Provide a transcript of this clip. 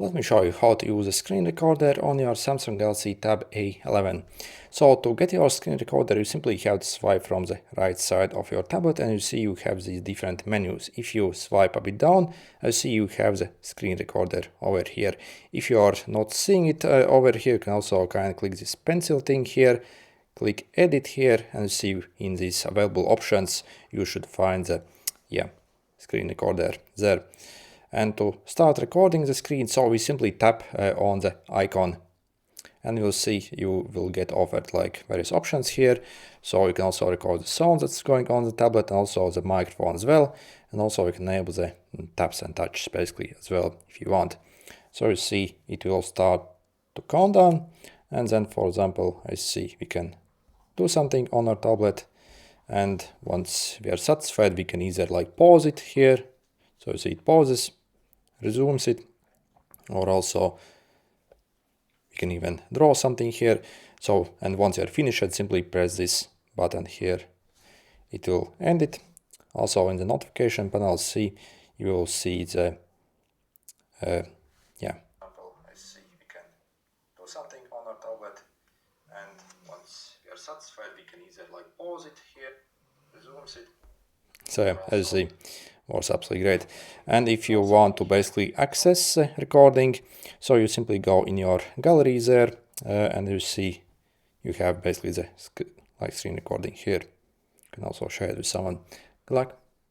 Let me show you how to use a screen recorder on your Samsung Galaxy Tab A11. So to get your screen recorder, you simply have to swipe from the right side of your tablet and you see you have these different menus. If you swipe a bit down, you see you have the screen recorder over here. If you are not seeing it over here, you can also kind of click this pencil thing here, click edit here, and you see in these available options, you should find the screen recorder there. And to start recording the screen, so we simply tap on the icon and you'll see you will get offered like various options here. So you can also record the sound that's going on the tablet and also the microphone as well. And also you can enable the taps and touch basically as well if you want. So you see it will start to count down. And then, for example, I see we can do something on our tablet. And once we are satisfied, we can either like pause it here. So you see it pauses, resumes it, or also you can even draw something here. So, and once you're finished, simply press this button here. It will end it. Also in the notification panel, you will see the I see we can do something on our tablet, and once we are satisfied, we can either like pause it here, resumes it. So as you see, was absolutely great. And if you want to basically access recording, so you simply go in your gallery there and you see you have basically the screen recording here. You can also share it with someone. Good luck.